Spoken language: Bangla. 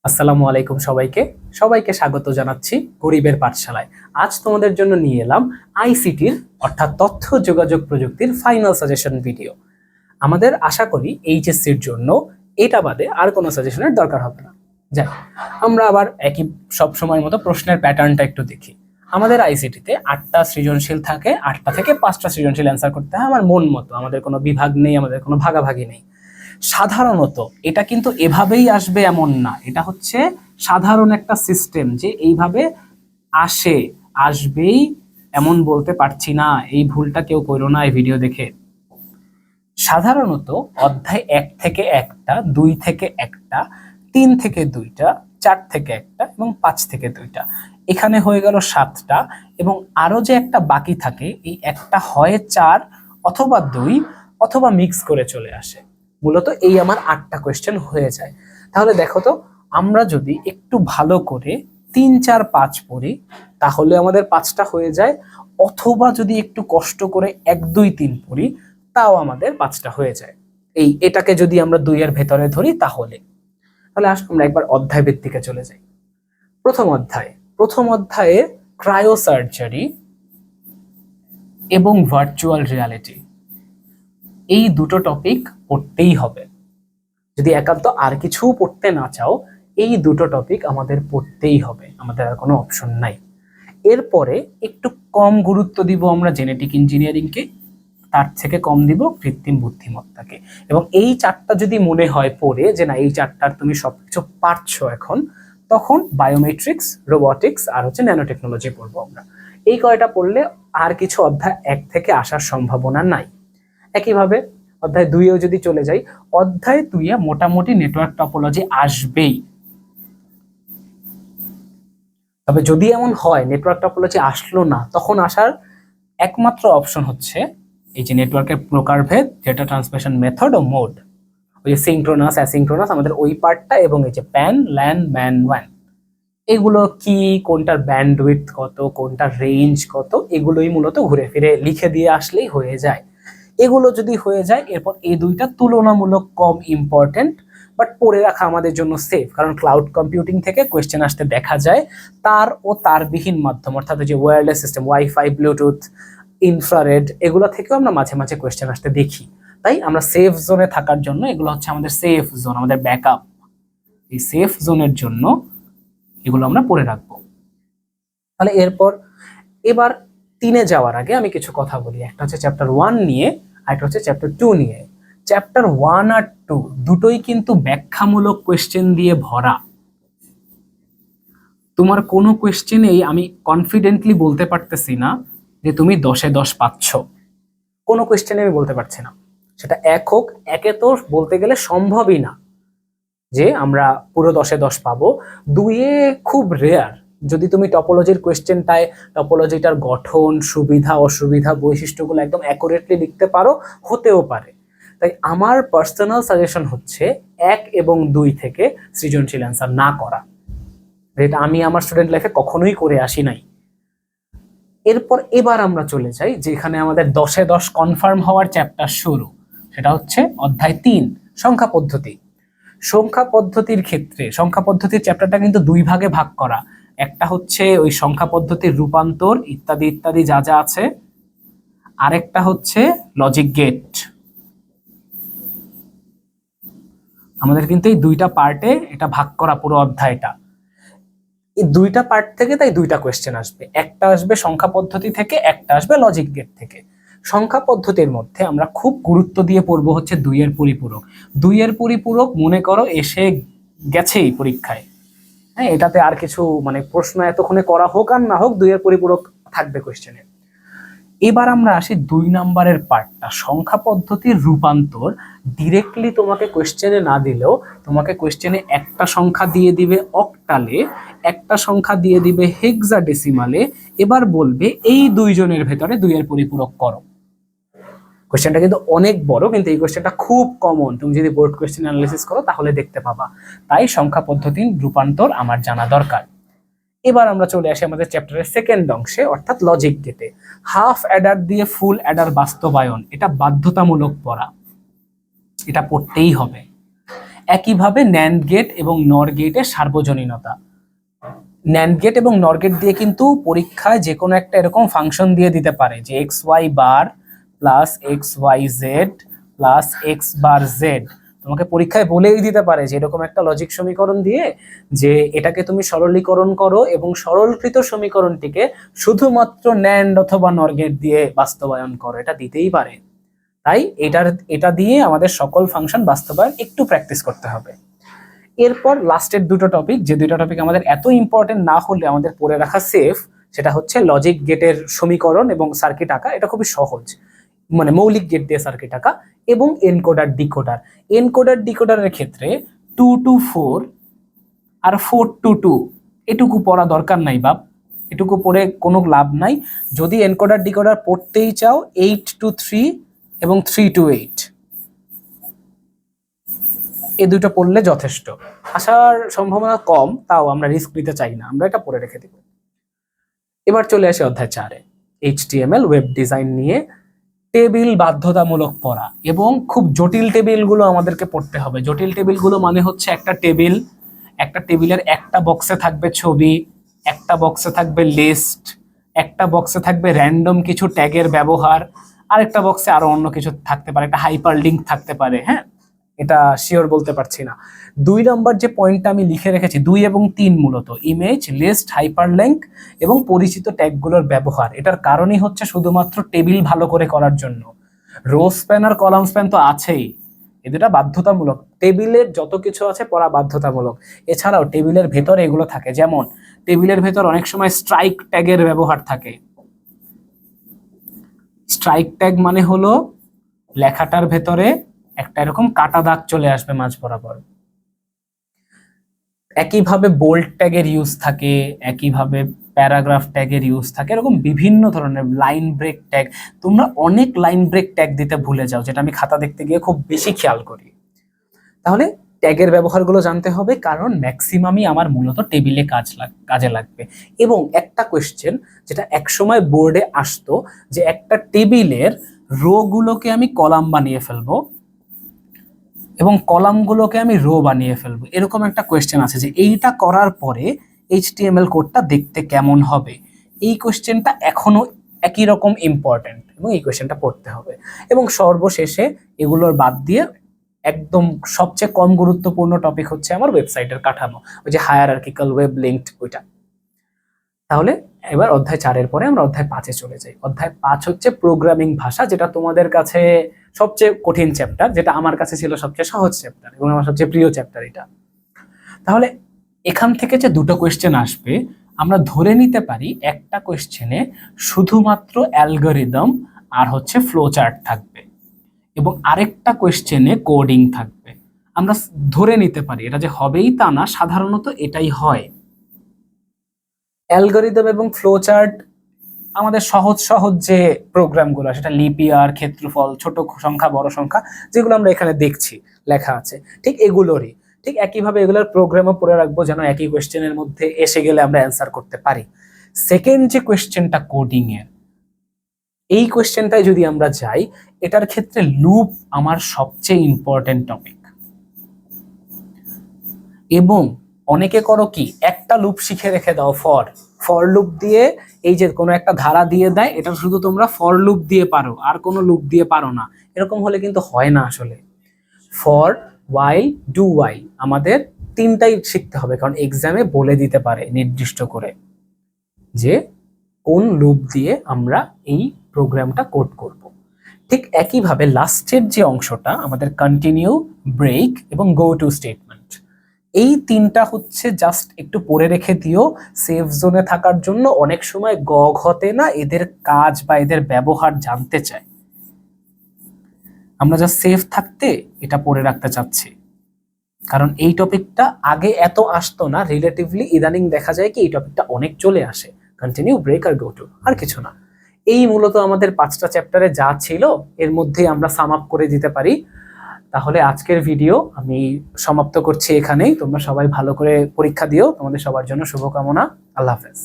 আসসালামু আলাইকুম সবাইকে সবাইকে স্বাগত জানাচ্ছি গরিবের পাঠশালায়। আজ তোমাদের জন্য নিয়ে এলাম আইসিটির অর্থাৎ তথ্য যোগাযোগ প্রযুক্তির ফাইনাল সাজেশন ভিডিও। আমাদের আশা করি এইচএসসির জন্য এটা বাদে আর কোনো সাজেশনের দরকার হবে না। যাই, আমরা আবার একই সব সময়ের মতো প্রশ্নের প্যাটার্নটা একটু দেখি। আমাদের আইসিটিতে 8টা সৃজনশীল থাকে, 8টা থেকে 5টা সৃজনশীল অ্যান্সার করতে হয় আমার মন মতো। আমাদের কোনো বিভাগ নেই, আমাদের কোনো ভাগাভাগি নেই। সাধারণত এটা কিন্তু এভাবেই আসবে এমন না, এটা হচ্ছে সাধারণ একটা সিস্টেম যে এইভাবে আসবেই এমন বলতে পারছি না, এই ভুলটা কেউ করো না এই ভিডিও দেখে। সাধারণত অধ্যায় 1 থেকে 1টা, 2 থেকে 1টা, 3 থেকে 2টা, 4 থেকে 1টা এবং 5 থেকে 2টা, এখানে হয়ে গেল 7টা। এবং আরো যে একটা বাকি থাকে, এই একটা হয় 4 অথবা 2 অথবা মিক্স করে চলে আসে। মূলত এই আমার 8টা কোয়েশ্চেন হয়ে যায়। তাহলে দেখো তো, আমরা যদি একটু ভালো করে 3, 4, 5 পড়ি তাহলে আমাদের 5টা হয়ে যায়, অথবা যদি একটু কষ্ট করে 1, 2, 3 পড়ি তাও আমাদের 5টা হয়ে যায়। এটাকে যদি আমরা 2 এর ভেতরে ধরি তাহলে আসলে আমরা একবার অধ্যায় ভিত্তিকে চলে যাই। প্রথম অধ্যায়ে ক্রায়োসার্জারি এবং ভার্চুয়াল রিয়ালিটি, এই দুটো টপিক পড়তেই হবে। যদি একান্ত আর কিছু পড়তে না চাও, এই দুটো টপিক আমাদের পড়তেই হবে, আমাদের আর কোনো অপশন নাই। এরপরে একটু কম গুরুত্ব দিব আমরা জেনেটিক ইঞ্জিনিয়ারিংকে, তার থেকে কম দিব কৃত্রিম বুদ্ধিমত্তাকে। এবং এই 4টা যদি মনে হয় পড়ে যে না এই 4টার তুমি সবকিছু পারছো এখন, তখন বায়োমেট্রিক্স, রোবোটিক্স আর ন্যানো টেকনোলজি পড়বো আমরা। এই কয়টা পড়লে আর কিছু অধ্যায় 1 থেকে আসার সম্ভাবনা নাই। একইভাবে অধ্যায় 2-এও যদি চলে যাই, অধ্যায় 2-এ মোটামুটি নেটওয়ার্ক টপোলজি আসবেই। তবে যদি এমন হয় নেটওয়ার্ক টপোলজি আসলো না, তখন আসার একমাত্র অপশন হচ্ছে এই যে নেটওয়ার্কের প্রকারভেদ, ডেটা ট্রান্সমিশন মেথড ও মোড, ওই যে সিনক্রোনাস, অ্যাসিনক্রোনাস, আমাদের ওই পার্টটা, এবং এই যে প্যান, ল্যান, ম্যান, ওয়ান, এগুলো কি, কোনটার ব্যান্ডউইথ কত, কোনটার রেঞ্জ কত, এগুলোই মূলত ঘুরে ফিরে লিখে দিয়ে আসলেই হয়ে যায়। এগুলো যদি হয়ে যায়, এরপর এই দুইটা তুলনামূলক কম ইম্পর্টেন্ট, বাট পড়ে রাখা আমাদের জন্য সেফ, কারণ ক্লাউড কম্পিউটিং থেকে কোয়েশ্চেন আসতে দেখা যায় তার ও তারবিহীন মাধ্যম, অর্থাৎ যে wireless system, wifi, Bluetooth, infrared, এগুলো থেকেও আমরা মাঝে মাঝে কোয়েশ্চেন আসতে দেখি। তাই আমরা সেফ জোনে থাকার জন্য, এগুলো হচ্ছে আমাদের সেফ জোন, আমাদের ব্যাকআপ। এই সেফ জোনের জন্য এগুলো আমরা পড়ে রাখবো। তাহলে এবার 3-এ যাওয়ার আগে আমি কিছু কথা বলি। একটা হচ্ছে চ্যাপ্টার 1 নিয়ে, আর একটা হচ্ছে চ্যাপ্টার 2 নিয়ে। চ্যাপ্টার 1 আর 2 দুটোই কিন্তু ব্যাখ্যামূলক কোয়েশ্চেন দিয়ে ভরা। তোমার কোনো কোয়েশ্চেনেই আমি কনফিডেন্টলি বলতে পারতেছি না যে তুমি 10-এ 10 পাচ্ছ। কোনো কোয়েশ্চেনে আমি বলতে পারছি না, সেটা এক হোক, একে তো বলতে গেলে সম্ভবই না যে আমরা পুরো 10-এ 10 পাবো। 2-এ খুব রেয়ার, যদি তুমি টপোলজির কোয়েশ্চেনটায় টপোলজিটার গঠন, সুবিধা অসুবিধা, বৈশিষ্ট্যগুলো একদম অ্যাকুরেটলি লিখতে পারো, হতেও পারে। তাই আমার পার্সোনাল সাজেশন হচ্ছে 1 এবং 2 থেকে সৃজনশীল অ্যান্সার না করা, যেটা আমি আমার স্টুডেন্ট লাইফে কখনোই করে আসি নাই। এবার আমরা চলে যাই যেখানে আমাদের 10-এ 10 কনফার্ম হওয়ার চ্যাপ্টার শুরু, সেটা হচ্ছে অধ্যায় 3, সংখ্যা পদ্ধতি। সংখ্যা পদ্ধতির ক্ষেত্রে সংখ্যা পদ্ধতির চ্যাপ্টারটা কিন্তু 2 ভাগে ভাগ করা। একটা হচ্ছে ওই সংখ্যা পদ্ধতির রূপান্তর ইত্যাদি ইত্যাদি যা যা আছে, আরেকটা হচ্ছে লজিক গেট। আমাদের কিন্তু এই 2টা পার্টে এটা ভাগ করা পুরো অধ্যায়টা। এই 2টা পার্ট থেকে তাই 2টা কোয়েশ্চেন আসবে, একটা আসবে সংখ্যা পদ্ধতি থেকে, একটা আসবে লজিক গেট থেকে। সংখ্যা পদ্ধতির মধ্যে আমরা খুব গুরুত্ব দিয়ে পড়বো হচ্ছে 2 এর পরিপূরক। 2 এর পরিপূরক মনে করো এসে গেছেই পরীক্ষায়, হ্যাঁ, এটাতে আর কিছু প্রশ্ন এতক্ষণে করা হোক আর না হোক 2 এর পরিপূরক থাকবে কোয়েশ্চেনে। এবার আমরা আসি 2 নাম্বারের পার্টটা, সংখ্যা পদ্ধতির রূপান্তর। ডিরেক্টলি তোমাকে কোয়েশ্চেনে না দিলেও তোমাকে কোয়েশ্চেনে একটা সংখ্যা দিয়ে দিবে অক্টালে, একটা সংখ্যা দিয়ে দিবে হেক্সাডেসিমালে, এবার বলবে এই 2 জনের ভেতরে 2 এর পরিপূরক করো। কোয়েশ্চেনটা কিন্তু অনেক বড়, কিন্তু এই কোয়েশ্চেনটা খুব কমন, তুমি যদি বোর্ড কোয়েশ্চেন অ্যানালাইসিস করো তাহলে দেখতে পাবা। তাই সংখ্যা পদ্ধতির রূপান্তর আমার জানা দরকার। এবার আমরা চলে আসি আমাদের চ্যাপ্টারের সেকেন্ড অংশে, অর্থাৎ লজিক গেটে। হাফ অ্যাডার দিয়ে ফুল অ্যাডার বাস্তবায়ন, এটা বাধ্যতামূলক পড়া, এটা পড়তেই হবে। একইভাবে ন্যান্ড গেট এবং নর গেটের সার্বজনীনতা। ন্যান্ড গেট এবং নর গেট দিয়ে কিন্তু পরীক্ষায় যে কোনো একটা এরকম ফাংশন দিয়ে দিতে পারে যে X Y bar plus X Y Z plus X bar Z. তোমাকে পরীক্ষায় বলেই দিতে পারে যে এরকম একটা লজিক সমীকরণ দিয়ে যে এটাকে তুমি সরলীকরণ করো এবং সরলীকৃত সমীকরণটিকে শুধুমাত্র ন্যান্ড অথবা নর গেট দিয়ে বাস্তবায়ন করো, এটা দিতেই পারে। তাই এটা দিয়ে আমাদের সকল ফাংশন বাস্তবায়ন একটু প্র্যাকটিস করতে হবে। এরপর লাস্টের দুটো টপিক, যে দুটো টপিক আমাদের এত ইম্পর্টেন্ট না হলে আমাদের পড়ে রাখা সেফ, সেটা হচ্ছে লজিক গেটের সমীকরণ এবং সার্কিট আঁকা। এটা খুবই সহজ, মানে মৌলিক গেট দিয়ে সার্কিট আঁকা, এবং এনকোডার ডিকোডার। এনকোডার ডিকোডারের ক্ষেত্রে 2 to 4 আর 4 to 2 এটুকু পড়া দরকার নাই বাপ, এটুকু পড়ে কোনো লাভ নাই। যদি এনকোডার ডিকোডার পড়তেই চাও 8 to 3 এবং 3 to 8 এই দুটো পড়লে যথেষ্ট। আসার সম্ভাবনা কম, তাও আমরা রিস্ক নিতে চাই না, আমরা এটা পড়ে রেখে দেব। এবার চলে আসে অধ্যায় 4-এ, HTML ওয়েব ডিজাইন নিয়ে টেবিল বাধ্যতামূলক পড়া, এবং খুব জটিল টেবিলগুলো আমাদেরকে পড়তে হবে। জটিল টেবিলগুলো মানে হচ্ছে একটা টেবিলের একটা বক্সে থাকবে ছবি, একটা বক্সে থাকবে লিস্ট, একটা বক্সে থাকবে র্যান্ডম কিছু ট্যাগের ব্যবহার, আরেকটা বক্সে আরো অন্য কিছু থাকতে পারে, একটা হাইপার লিঙ্ক থাকতে পারে। হ্যাঁ, এটা শিওর বলতে পারছি না। 2 নম্বর যে পয়েন্টটা আমি লিখে রেখেছি 2 এবং 3 মূলত ইমেজ, লিস্ট, হাইপারলিংক এবং পরিচিত ট্যাগগুলোর ব্যবহার। এটার কারণই হচ্ছে শুধুমাত্র টেবিল ভালো করে করার জন্য। রো স্প্যান আর কলাম স্প্যান তো আছেই, এ দুটা বাধ্যতামূলক। টেবিলের যত কিছু আছে পড়া বাধ্যতামূলক। এছাড়াও টেবিলের ভেতরে এগুলো থাকে, যেমন টেবিলের ভেতর অনেক সময় স্ট্রাইক ট্যাগের ব্যবহার থাকে। স্ট্রাইক ট্যাগ মানে হলো লেখাটার ভেতরে একটা এরকম কাটা দাগ চলে আসবে মাঝ বরাবর। একইভাবে বোল্ড ট্যাগের ইউজ থাকে, একইভাবে প্যারাগ্রাফ ট্যাগের ইউজ থাকে, এরকম বিভিন্ন ধরনের লাইন ব্রেক ট্যাগ। তোমরা অনেক লাইন ব্রেক ট্যাগ দিতে ভুলে যাও, যেটা আমি খাতা দেখতে গিয়ে খুব বেশি খেয়াল করি। তাহলে ট্যাগের ব্যবহারগুলো জানতে হবে, কারণ ম্যাক্সিমামই আমার মূলত টেবিলে কাজে লাগবে। এবং একটা কোয়েশ্চেন যেটা একসময় বোর্ডে আসতো, যে একটা টেবিলের রো গুলোকে আমি কলাম বানিয়ে ফেলবো এবং কলামগুলোকে আমি রো বানিয়ে ফেলবো, এরকম একটা কোয়েশ্চেন আছে যে এইটা করার পরে HTML কোডটা দেখতে কেমন হবে। এই কোয়েশ্চেনটা এখনো একই রকম ইম্পর্টেন্ট এবং এই কোয়েশ্চেনটা পড়তে হবে। এবং সর্বশেষে এগুলোর বাদ দিয়ে একদম সবচেয়ে কম গুরুত্বপূর্ণ টপিক হচ্ছে আমার ওয়েবসাইটের কাঠামো, ওই যে হায়ারার্কিক্যাল ওয়েব লিঙ্কড ওইটা। তাহলে এবার অধ্যায় 4-এর পরে আমরা অধ্যায় 5-এ চলে যাই। অধ্যায় 5 হচ্ছে প্রোগ্রামিং ভাষা, যেটা তোমাদের কাছে সবচেয়ে কঠিন চ্যাপ্টার, যেটা আমার কাছে ছিল সবচেয়ে সহজ চ্যাপ্টার এবং আমার সবচেয়ে প্রিয় চ্যাপ্টার এটা। তাহলে এখান থেকে যে দুটো কোয়েশ্চেন আসবে, আমরা ধরে নিতে পারি একটা কোয়েশ্চেনে শুধুমাত্র অ্যালগরিদম আর হচ্ছে ফ্লো চার্ট থাকবে এবং আরেকটা কোয়েশ্চেনে কোডিং থাকবে। আমরা ধরে নিতে পারি, এটা যে হবেই তা না, সাধারণত এটাই হয়। অ্যালগরিদম এবং ফ্লো চার্ট আমাদের সহজ সহজ যে প্রোগ্রামগুলো, সেটা লিপিয়ার, ক্ষেত্রফল, ছোট সংখ্যা, বড় সংখ্যা, যেগুলো আমরা এখানে দেখছি লেখা আছে, ঠিক এগুলোরই। ঠিক একইভাবে এগুলোর প্রোগ্রামও পড়ে রাখবো, যেন একই কোয়েশ্চেনের মধ্যে এসে গেলে আমরা অ্যান্সার করতে পারি। সেকেন্ড যে কোয়েশ্চেনটা কোডিং এর, এই কোয়েশ্চেনটায় যদি আমরা যাই, এটার ক্ষেত্রে লুপ আমার সবচেয়ে ইম্পর্টেন্ট টপিক। এবং অনেকে করো কি, একটা লুপ শিখে রেখে দাও, ফর লুপ দিয়ে, এই যে কোনো একটা ধারা দিয়ে দেয়, এটা শুধু তোমরা ফর লুপ দিয়ে পারো, আর কোনো লুপ দিয়ে পারো না। এরকম হলে কিন্তু হয় না আসলে। ফর, ওয়াইল, ডু ওয়াইল আমাদের তিনটাই শিখতে হবে, কারণ এক্সামে বলে দিতে পারে নির্দিষ্ট করে যে কোন লুপ দিয়ে আমরা এই প্রোগ্রামটা কোড করব। ঠিক একইভাবে লাস্টের যে অংশটা আমাদের কন্টিনিউ, ব্রেক এবং গো টু স্টেটমেন্ট, এই তিনটা হচ্ছে জাস্ট একটু পড়ে রেখে দিও সেফ জোনে থাকার জন্য। অনেক সময় ঘতে না এদের কাজ বা এদের ব্যবহার জানতে চায়, আমরা জাস্ট সেফ থাকতে এটা পড়ে রাখতে চাচ্ছি। কারণ এই টপিকটা আগে এত আসতো না, রিলেটিভলি ইদানিং দেখা যায় কি এই টপিকটা অনেক চলে আসে। কন্টিনিউ, ব্রেক আর গো টু, আর কিছু না। এই মূলত আমাদের 5টা চ্যাপ্টারে যা ছিল এর মধ্যে আমরা সাম আপ করে দিতে পারি। তাহলে আজকের ভিডিও আমি সমাপ্ত করছি এখানেই। তোমরা সবাই ভালো করে পরীক্ষা দিও, তোমাদের সবার জন্য শুভকামনা। আল্লাহ হাফেজ।